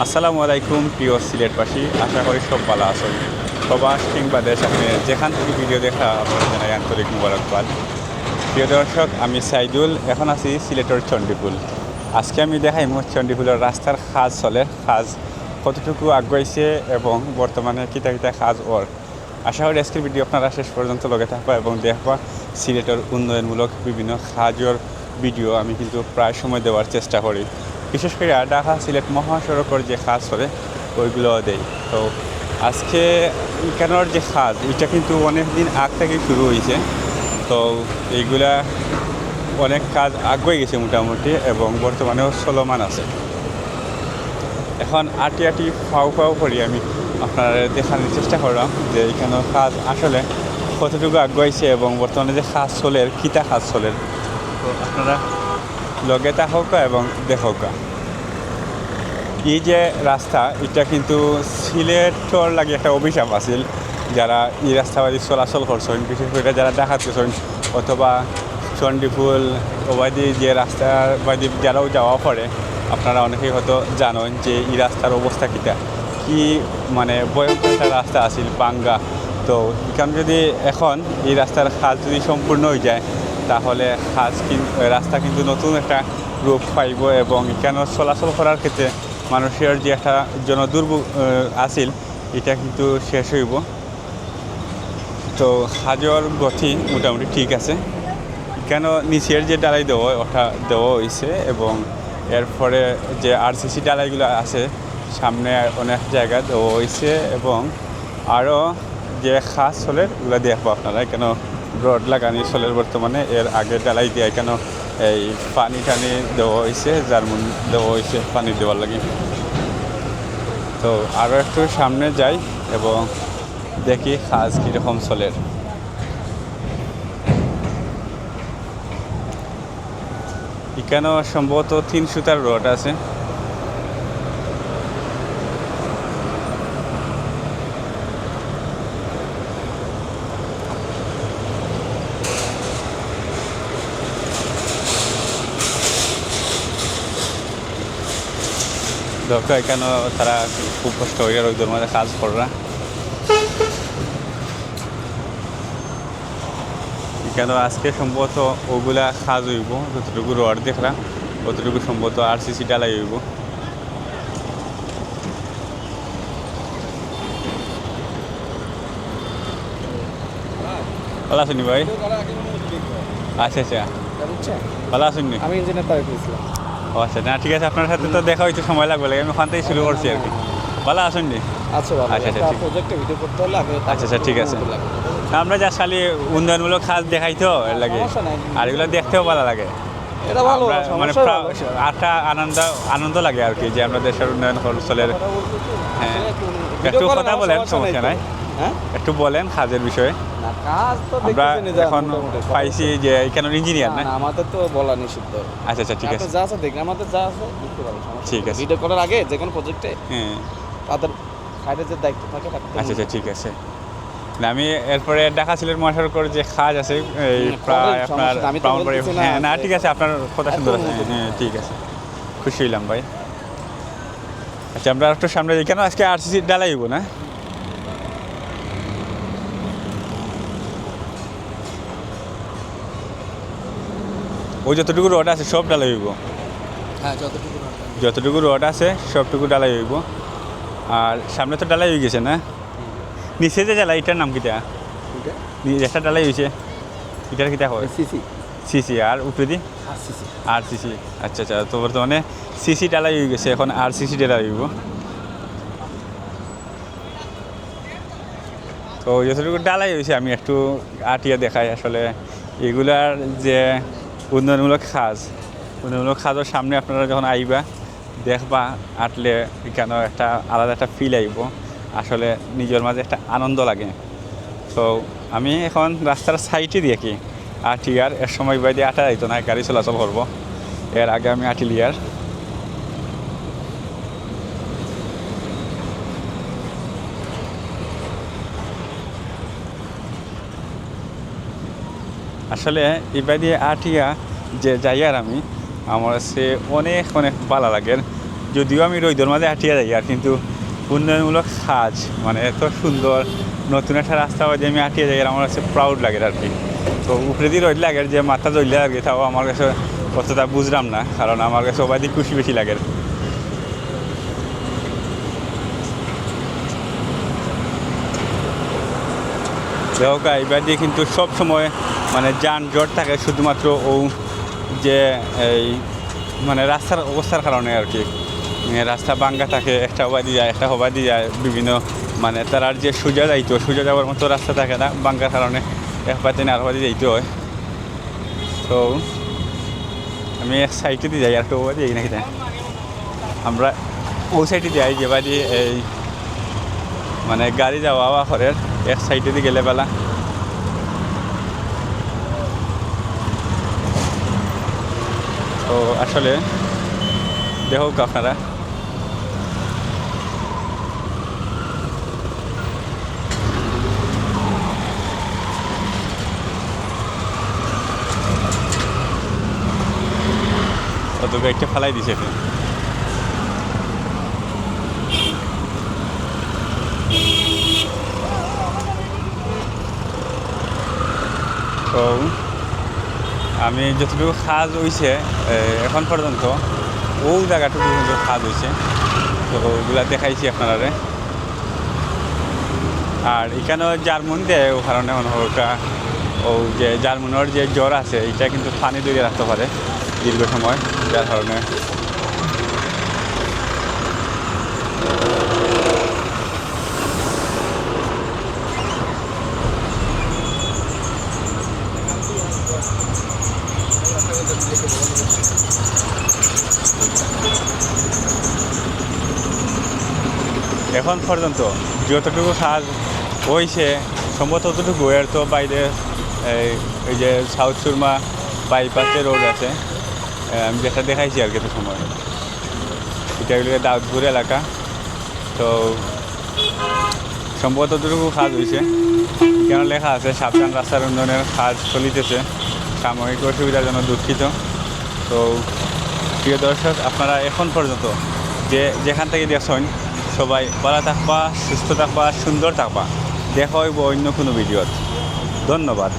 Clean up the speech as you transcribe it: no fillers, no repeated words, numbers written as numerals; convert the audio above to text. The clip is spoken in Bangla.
আসসালামু আলাইকুম প্রিয় সিলেটবাসী, আশা করি সব ভালো আছেন। প্রবাস কিংবা দেশ আপনি যেখান থেকে ভিডিও দেখা আপনার জানাই আন্তরিক মুবারকবাদ। প্রিয় দর্শক, আমি সাইদুল, এখন আছি সিলেটের চণ্ডীপুল। আজকে আমি দেখাই চণ্ডীপুলের রাস্তার কাজ চলে, কাজ কতটুকু আগাইছে এবং বর্তমানে কিতা কিতা কাজ ওর। আশা করি আজকের ভিডিও আপনারা শেষ পর্যন্ত লগে থাকবা এবং দেখবা সিলেটের উন্নয়নমূলক বিভিন্ন কাজের ভিডিও আমি কিন্তু প্রায় সময় দেওয়ার চেষ্টা করি। বিশেষ করে ঢাকা সিলেট মহাসড়কের যে কাজ করে ওইগুলো দেই। তো আজকে এখানের যে কাজ এটা কিন্তু অনেক দিন আগ থেকে শুরু হয়েছে। তো এইগুলা অনেক কাজ আগে গেছে মোটামুটি এবং বর্তমানেও চলমান আছে। এখন আটি আটি ফাও ফাও করি আমি আপনারা দেখানোর চেষ্টা করলাম যে এখানের কাজ আসলে কতটুকু আগাইছে এবং বর্তমানে যে কাজ চলের কিতা কাজ চলের। তো আপনারা লগে থাকুক এবং দেখুক। এই যে রাস্তা এটা কিন্তু সিলেটর লাগে একটা অভিশাপ আছিল, যারা এই রাস্তাবাদী চলাচল করছেন, বিশেষ করে যারা ডাকাত গেছেন অথবা চণ্ডীপুল ওবাদি যে রাস্তার বাদি যারাও যাওয়া পড়ে, আপনারা অনেকেই হয়তো জানেন যে এই রাস্তার অবস্থা কীটা কি, মানে ভয়ঙ্কর একটা রাস্তা আছিল পাঙ্গা। তো এখানে যদি এখন এই রাস্তার কাজ যদি সম্পূর্ণ হয়ে যায় তাহলে রাস্তা কিন্তু নতুন একটা রূপ পাইব এবং এখানে চলাচল করার ক্ষেত্রে মানুষের যে একটা জনদুর্ভোগ আছিল এটা কিন্তু শেষ হইব। তো কাজের গতি মোটামুটি ঠিক আছে। কেন নিচের যে ডালাই দেওয়া হয়েছে এবং এরপরে যে আরসিসি ডালাইগুলো আছে সামনে অনেক জায়গা দেওয়া হয়েছে এবং আরও যে খাস চলের ওগুলো দেখবো আপনারা। কেন রড লাগানি চলের বর্তমানে, এর আগে ডালাই দিয়ে কেন এই পানি টানি দেওয়া হয়েছে, জার্মন দেওয়া হয়েছে পানি দেওয়ার লাগে। তো আরও একটু সামনে যাই এবং দেখি কাজ কীরকম চলের। এখানেও সম্ভবত 3 সুতার রড আছে। দরকার এখানে তারা খুব কষ্ট হয়ে ওই মধ্যে কাজ করা। কেন আজকে সম্ভবত ওগুলা কাজ হইব, যতটুকু রড দেখলাম অতটুকু সম্ভবত আরসিসি ডালাই হইব। ভালো আছেন ভাই? আচ্ছা আচ্ছা, ভালো আছেন? আমি ইঞ্জিনিয়ার তারিক ইসলাম। ও আচ্ছা, না ঠিক আছে, আপনার সাথে তো দেখা হইতে সময় লাগবে, আমি ওখান থেকেই শুরু করছি আর কি। ভালো আছেন নি? আচ্ছা ভালো। আচ্ছা আচ্ছা, প্রজেক্টে ভিডিও করতে হলে আগে আচ্ছা আচ্ছা ঠিক আছে। আমরা যা খালি উন্নয়নমূলক কাজ দেখাই তো এর লাগে, আর এগুলো দেখতেও ভালো লাগে। এটা ভালো, মানে একটা আনন্দ লাগে আর কি যে আমরা দেশের উন্নয়ন চলের। হ্যাঁ, একটু কথা বলেন, সমস্যা নাই। হ্যাঁ, একটু বলেন কাজের বিষয়ে। না কাজ তো আমরা দেখতেছেন এখন পাইছি যে এখানে ইঞ্জিনিয়ার না। আমাদের তো বলা নিষিদ্ধ। আচ্ছা আচ্ছা ঠিক আছে, যা আছে দেখেন, আমাদের যা আছে দেখতে পারেন, ঠিক আছে। ভিডিও করার আগে যে কোনো প্রজেক্টে হ্যাঁ তাদের সাইডে যে দায়িত্ব থাকে আচ্ছা আচ্ছা ঠিক আছে। না আমি এরপরে ঢাকা সিলেট মহাসড়কের যে কাজ আছে এই প্রায় আপনার ব্রাহ্মণবাড়ি। হ্যাঁ না ঠিক আছে, আপনার কথা সুন্দর আছে। হ্যাঁ ঠিক আছে, খুশি হইলাম ভাই। আচ্ছা আমরা একটু সামনে যাই। কেন আজকে আরসিসি ডালাই হইব না? ওই যতটুকু রড আছে সব ডালাই হইব? হ্যাঁ, যতটুকু রড আছে সবটুকু ডালাই হইব। আর সামনে তো ডালাই হয়ে গেছে না? নিচে যে ডালাই এটার নাম কিটা? একটা ডালাই হয়েছে এটার কিটা হয়? সিসি। আর উপরে দি আরসিসি। আচ্ছা আচ্ছা, তো বর্তমানে সিসি ডালাই হয়ে গেছে, এখন আরসিসি ডালাই হইব। তো যতটুকু ডালাই হয়েছে আমি একটু আটিয়া দেখাই। আসলে এগুলার যে উন্নয়নমূলক কাজের সামনে আপনারা যখন আইবা দেখবা, আটলে এখানে একটা আলাদা একটা ফিল আইব, আসলে নিজের মাঝে একটা আনন্দ লাগে। তো আমি এখন রাস্তার সাইডে দিয়ে কি আটিয়ার এর সময় বাইরে আটা যাইতো না, গাড়ি চলাচল করবো, এর আগে আমি আটিলিয়ার। আসলে এবার দিয়ে আটিয়া যে যাই আর আমি আমার সে অনেক অনেক ভালো লাগে। যদিও আমি রোদের মাঝে হাঁটিয়ে যাই আর কিন্তু উন্নয়নমূলক কাজ মানে এত সুন্দর নতুন একটা রাস্তা যে আমি হাঁটিয়ে যাই আর আমার কাছে প্রাউড লাগে আর কি। তো উপরে দিয়ে রোদ লাগে যে মাথা জ্বললে আর কি, তাও আমার কাছে অতটা বুঝলাম না, কারণ আমার কাছে সবাই দিয়ে খুশি বেশি লাগে। দেখো এবার দিয়ে কিন্তু সব সময় মানে যানজট থাকে শুধুমাত্র ও যে এই মানে রাস্তার অবস্থার কারণে আর কি। রাস্তা ভাঙ্গা থাকে, একটা হবা দিয়ে যায় একটা হবা দিয়ে যায়, বিভিন্ন মানে তার যে সোজা যাইতো সোজা যাওয়ার মতো রাস্তা থাকে না ভাঙ্গার কারণে, এক পাতে আর হবা দিয়ে যাইতে হয়। তো আমি এক সাইডে দিয়ে যাই আর একটা হবা দিয়ে নাকি তাই আমরা ও সাইডে যাই যে বাড়ি এই মানে গাড়ি যাওয়া ঘরের এক সাইডে দিয়ে গেলে বেলা। তো আসলে দেখো আপনারা অত গাড়িটা ফালাই দিছে। তো আমি যতটুকু কাজ হয়েছে এখন পর্যন্ত ও জায়গাটুকু কিন্তু কাজ হয়েছে, তো ওগুলা দেখাইছি আপনারা। আর এখানেও জার্মন দেয় ও কারণে মনে হোক ও যে জার্মনের যে জ্বর আছে এটা কিন্তু পানি ধরে রাখতে পারে দীর্ঘ সময়, যার কারণে এখন পর্যন্ত যতটুকু কাজ হয়েছে সম্ভবত ততটুকু, এর তো বাইরে এই যে সাউথ সুরমা বাইপাসে রোড আছে আমি যেটা দেখাইছি আর কি এত সময়, এটা এগুলো দাউদপুর এলাকা। তো সম্ভবত ততটুকু কাজ হয়েছে, কেন লেখা আছে সাবধান রাস্তার উন্নয়নের কাজ চলিতেছে, সাময়িক অসুবিধার জন্য দুঃখিত। তো প্রিয় দর্শক, আপনারা এখন পর্যন্ত যেখান থেকে দেখছেন সবাই ভালো থাকবা, সুস্থ থাকবা, সুন্দর থাকবা। দেখা হইব অন্য কোনো ভিডিওত। ধন্যবাদ।